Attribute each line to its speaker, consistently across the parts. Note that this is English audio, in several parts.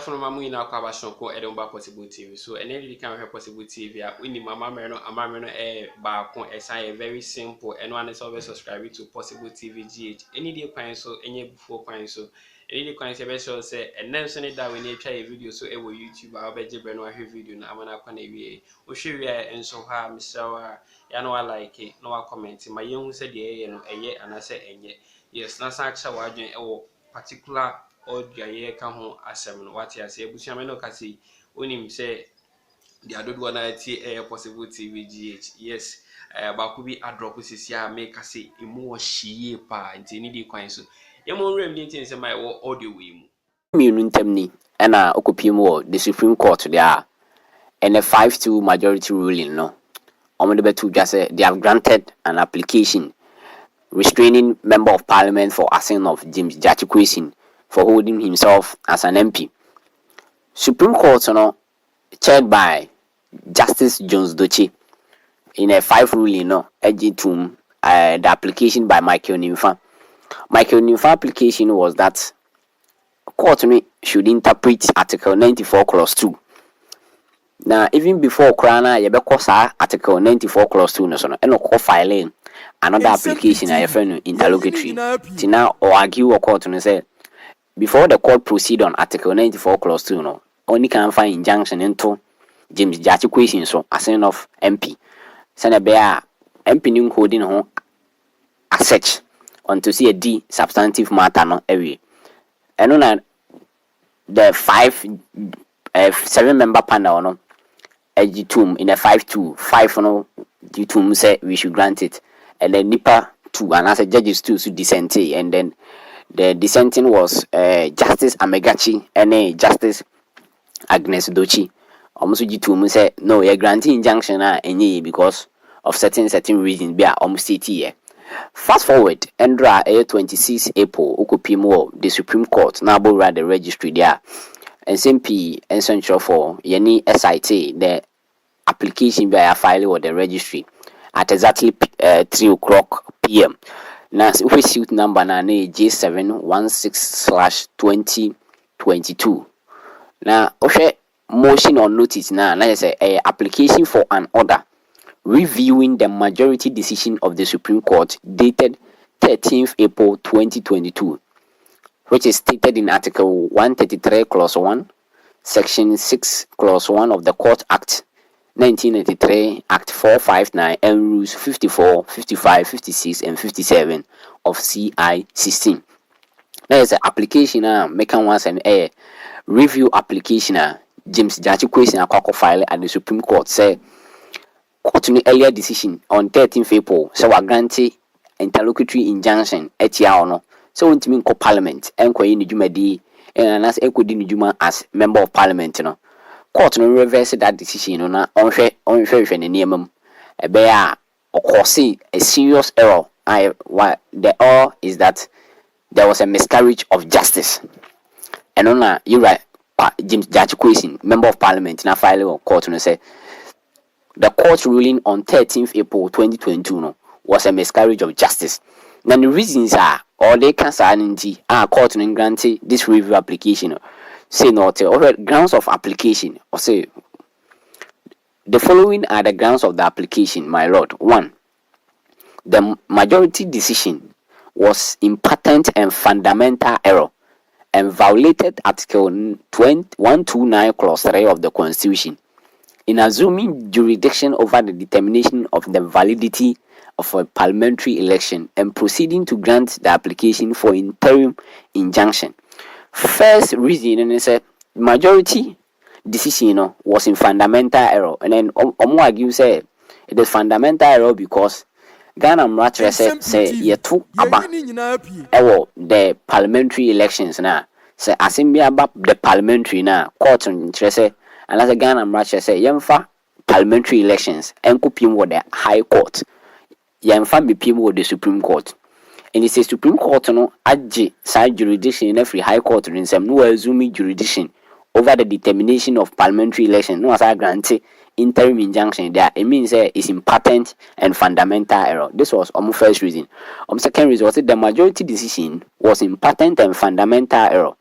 Speaker 1: from Mammy now cover Shonko Edinburgh Possible TV. So and then you can have Possible TV. We need Mamma back on a very simple and one is always subscribing to Possible TV GH. Any day coin so any before coin so any coin so say and then send it that we need try a video so it will YouTube I'll bet you no video na amana kwana we o show we and so ha Mr. Ya no I like it no comment my young said yeah no and I say enye yes na sa acha wadwen e particular audio ye ka ho asem no what ya say ebusia me no ka say onim say the adodo na ti Possible TV GH yes ba ku bi adrop sisi a make say emu o hie pa nti ni di kwan so ye mo nrem di nti say my audio we mu
Speaker 2: mienu ntem ni na okopiem wo the Supreme Court there and a 5-2 majority ruling no omo de betu dwa say they have granted an application restraining Member of Parliament for Assin North MP for holding himself as an MP. Supreme Court chaired by Justice Jones Dochi in a 5 ruling the application by Michael Nimfa. Michael Nimfa application was that court should interpret Article 94 Clause 2. Now, even before Krana, you Article 94 Clause 2 no filing another application I refer interlocutory. Now or argue or court say before the court proceed on Article 94 Clause 2 only can find injunction into James Jati question so Assin North MP. Send bear MP new holding home as such on to see a D substantive matter no every. And on the 7-member panel a G2 in a 5-2 5 G2 say we should grant it. And then Nipa 2 and as a judges 2 so dissenting, and then the dissenting was Justice Amegachi and Justice Agnes Dochi. Almost G2 say no, you're granting injunction because of certain reasons be almost here. Fast forward, Endra 26 April, Ukopimo, the Supreme Court, now read the registry there. And SMP and Central for Yeni SIT, the application by a file or the registry at exactly 3:00 p.m. Now, we suit number na J716/2022. Now, okay, motion on notice now. Let's say a application for an order reviewing the majority decision of the Supreme Court dated 13th April 2022, which is stated in Article 133 Clause 1, Section 6 Clause 1 of the Court Act 1993, Act 459, and Rules 54, 55, 56, and 57 of CI 16. There is an application making once an review application James Jati question a file at the Supreme Court say court no earlier decision on 13th April so we granted interlocutory injunction etia no so wontimi ko parliament enko yi ni dwumadi as ekodi ni dwuma as member of parliament no court no reverse that decision no na onhwe ne niamam ebe ya okosi a serious error. The error is that there was a miscarriage of justice. And on you right James Judge question member of parliament na file or court no say the court ruling on 13th April 2022 was a miscarriage of justice. Now the reasons are or they can say court no grant this review application say not or grounds of application or say the following are the grounds of the application, my lord. 1. The majority decision was in patent and fundamental error and violated Article 129 Clause 3 of the Constitution in assuming jurisdiction over the determination of the validity of a parliamentary election and proceeding to grant the application for interim injunction. First reason is that majority decision was in fundamental error, and then argue say it is fundamental error because Ghana Mratre say yetu aba the parliamentary elections na say assembly about the parliamentary na court say and as Ghana Mratre say yemfa parliamentary elections enkopim with the high court yemfa bipim with the Supreme Court. And it says Supreme Court no adje side jurisdiction in every high court in some no assuming jurisdiction over the determination of parliamentary election. No as I grant interim injunction there. It means it's in patent and fundamental error. This was first reason. Second reason was the majority decision was in patent and fundamental error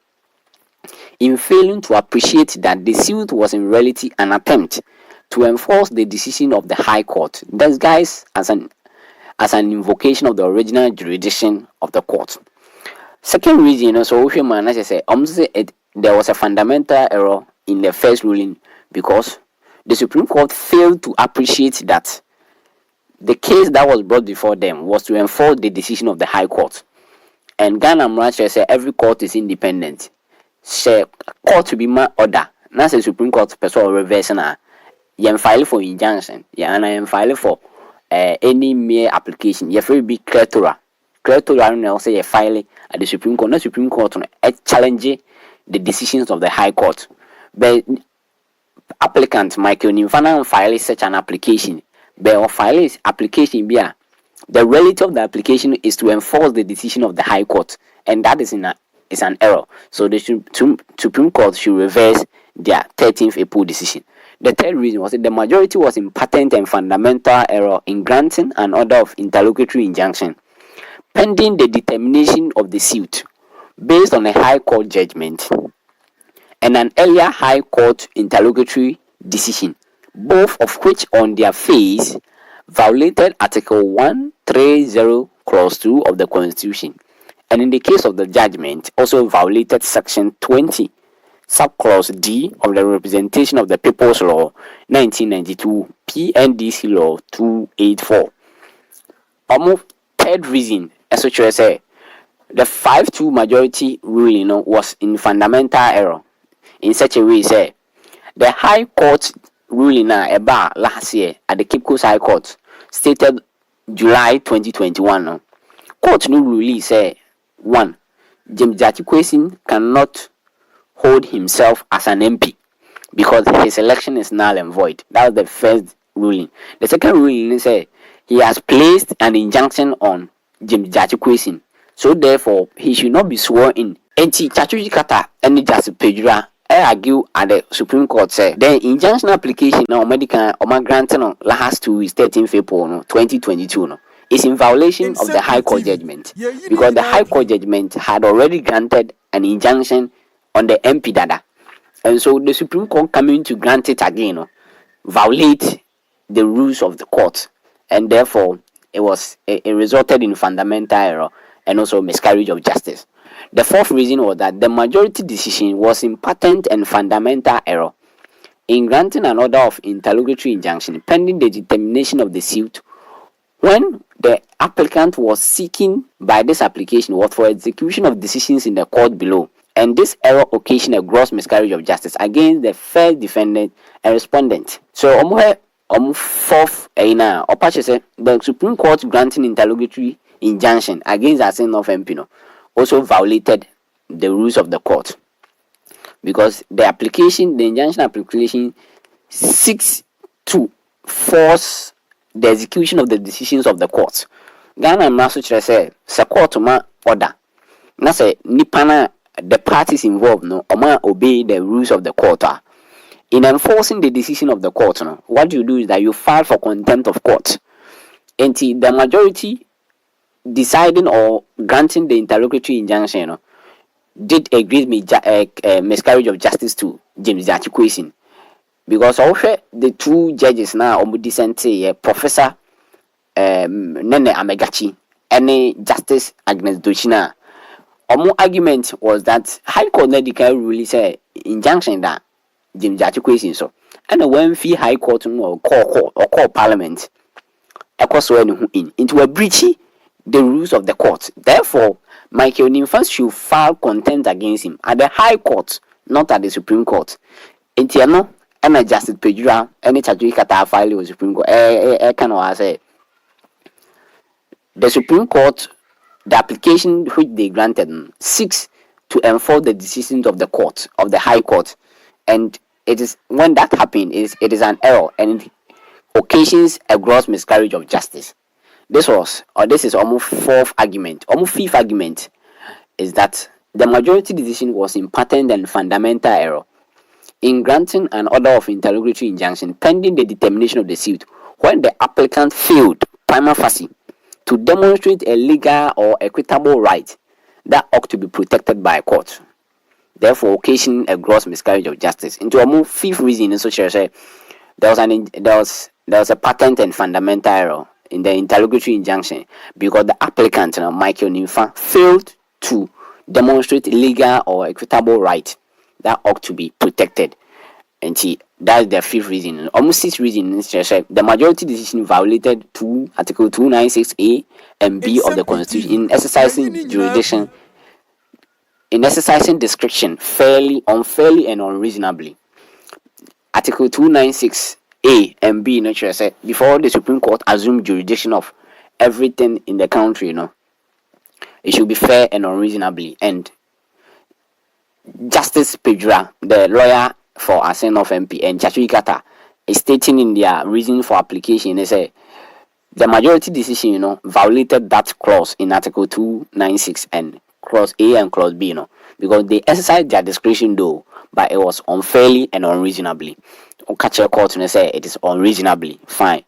Speaker 2: in failing to appreciate that the suit was in reality an attempt to enforce the decision of the High Court, disguised as an invocation of the original jurisdiction of the court. Second reason, so man, as I say, there was a fundamental error in the first ruling because the Supreme Court failed to appreciate that the case that was brought before them was to enforce the decision of the High Court. And Ghana Mracha say every court is independent. Say court to be my order. Now say Supreme Court person reverse na. You file for injunction. Yeah, and I am file for any mere application. You have be clear now say you file at the Supreme Court. Not Supreme Court challenge the decisions of the High Court. But applicant Michael Nimfana file such an application. But file application be the reality of the application is to enforce the decision of the High Court, and that is an error. So the Supreme Court should reverse their 13th April decision. The third reason was that the majority was in patent and fundamental error in granting an order of interlocutory injunction pending the determination of the suit based on a High Court judgment and an earlier High Court interlocutory decision, both of which on their face violated Article 130 Clause 2 of the Constitution, and in the case of the judgment also violated Section 20 Subclause D of the Representation of the People's Law 1992 PNDC Law 284. Third reason, as I say, the 5-2 majority ruling was in fundamental error in such a way say the High Court ruling about last year at the Cape Coast High Court stated July 2021. Court no release say 1. James Jachikwesin cannot hold himself as an MP because his election is null and void. That was the first ruling. The second ruling say he has placed an injunction on James Jachikwesin, so therefore he should not be sworn in. And Tsatsu Tsikata and Tsatsu Tsikata argue at the Supreme Court say the injunction application now medical or granting last to is 13th April 2022 is in violation of the High Court judgment because the High Court judgment had already granted an injunction on the MP data, and so the Supreme Court coming to grant it again violate the rules of the court, and therefore it resulted in fundamental error and also miscarriage of justice. The fourth reason was that the majority decision was in patent and fundamental error in granting an order of interlocutory injunction pending the determination of the suit when the applicant was seeking by this application was for execution of decisions in the court below, and this error occasioned a gross miscarriage of justice against the first defendant and respondent. So fourth the Supreme Court granting interlocutory injunction against Assin North MP also violated the rules of the court because the injunction application seeks to force the execution of the decisions of the court. Ghana Mraso say court order. Na say nipana the parties involved obey the rules of the court. In enforcing the decision of the court, what you do is that you file for contempt of court. And the majority deciding or granting the interlocutory injunction did a great miscarriage of justice to James Jachikwesin, because also the two judges now dissent Professor Nene Amegachi and Justice Agnes Dochina. Argument was that High Court medical really say injunction that James Jachikwesin so, and when fee High Court or call Parliament into a breach the rules of the court. Therefore, Michael Nimfan should file contempt against him at the High Court, not at the Supreme Court. Entiano, and Justice Pedra, any Tsatsu Tsikata file with Supreme Court. The Supreme Court, the application which they granted seeks to enforce the decisions of the court, of the High Court, and it is when that happens, it is an error and it occasions a gross miscarriage of justice. This is almost fourth argument. Almost fifth argument is that the majority decision was in patent and fundamental error in granting an order of interlocutory injunction pending the determination of the suit when the applicant failed prima facie to demonstrate a legal or equitable right that ought to be protected by a court. therefore occasioning a gross miscarriage of justice. Into a more fifth reason, so say there was a patent and fundamental error in the interlocutory injunction because the applicant, Michael Nimfa, failed to demonstrate legal or equitable right that ought to be protected. And see, that's the fifth reason. Almost sixth reason is the majority decision violated Article 296A and B of the Constitution in exercising jurisdiction, in exercising discretion fairly, unfairly, and unreasonably. Article 296A and B, before the Supreme Court assumed jurisdiction of everything in the country, it should be fair and unreasonably. And Justice Pedra, the lawyer for Assin North MP, and Tsatsu Tsikata is stating in their reason for application, they say the majority decision, violated that clause in Article 296 and Clause A and Clause B, because they exercised their discretion though, but it was unfairly and unreasonably. Catch a court and say it is unreasonably. Fine.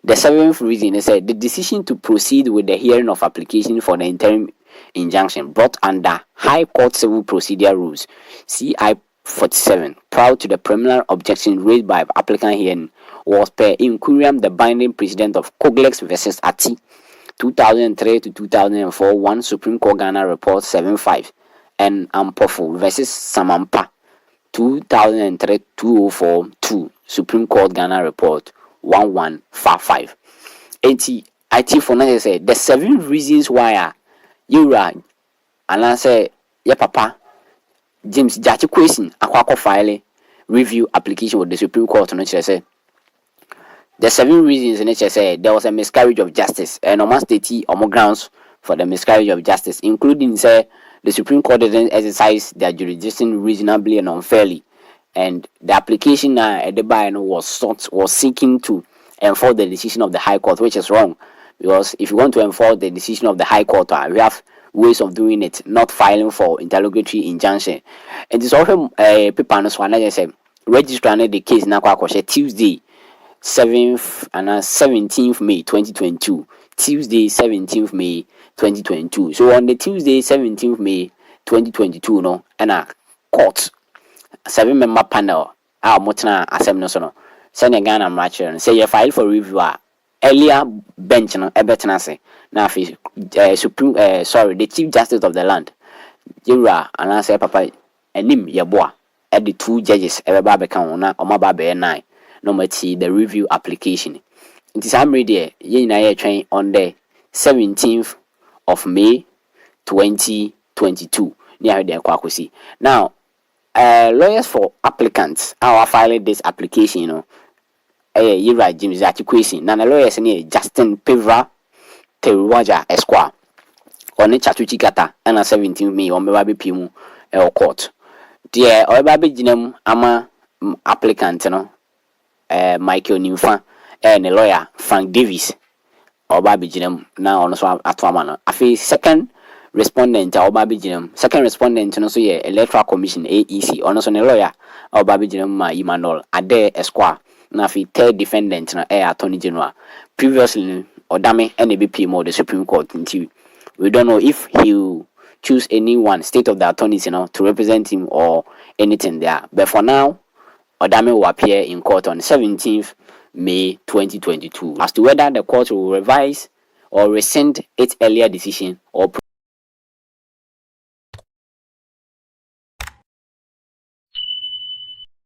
Speaker 2: The seventh reason is the decision to proceed with the hearing of application for the interim injunction brought under High Court Civil Procedure Rules CI 47 prior to the preliminary objection raised by applicant hearing was per incuriam the binding precedent of Koglex versus Ati 2003 to 2004 1 Supreme Court Ghana Report 75 and Ampofu versus Samampa 2003 204 2 Supreme Court Ghana Report 1155. IT for now say the 7 reasons why you are and I say yeah papa James Jachi question akwa file review application with the Supreme Court on say the 7 reasons in which say there was a miscarriage of justice and almost 30 or more grounds for the miscarriage of justice, including say the Supreme Court didn't exercise their jurisdiction reasonably and unfairly, and the application at the bar was seeking to enforce the decision of the High Court, which is wrong, because if you want to enforce the decision of the High Court, we have ways of doing it, not filing for interlocutory injunction. And it's also a paper no so I say register the case na kwa Tuesday 7th and 17th May 2022. Tuesday 17th May 2022. So on the Tuesday 17th May 2022 and a court 7-member panel motena assembly no send Ghana matcher say you file for review earlier bench ebetena say na Supreme the Chief Justice of the land Jira and I say papa enim yeboa at the 2 judges ebeba beka na omaba be 9 number T the review application. It is ready train on the 17th of May 2022 near the Kwakusi. Now lawyers for applicants are filing this application, you right James Zachi question. Now the lawyers near Justin Pevra Teruwaja Esquire on the Tsatsu Tsikata and 17th May on Baby Pimu court. Dear or Baby Jinem ama applicant, Michael Nimfa and a lawyer Frank Davis or Baby Jinem now on Atwamana. I feel second respondent or Baby Jinem, second respondent no so Electoral Commission AEC or no so a lawyer or Baby Jinem Emmanuel Ade Esquire. Now fi third defendant na Attorney General. Previously Odame NABP more the Supreme Court until we don't know if he will choose anyone state of the attorneys to represent him or anything there. But for now Odame will appear in court on 17th May 2022 as to whether the court will revise or rescind its earlier decision or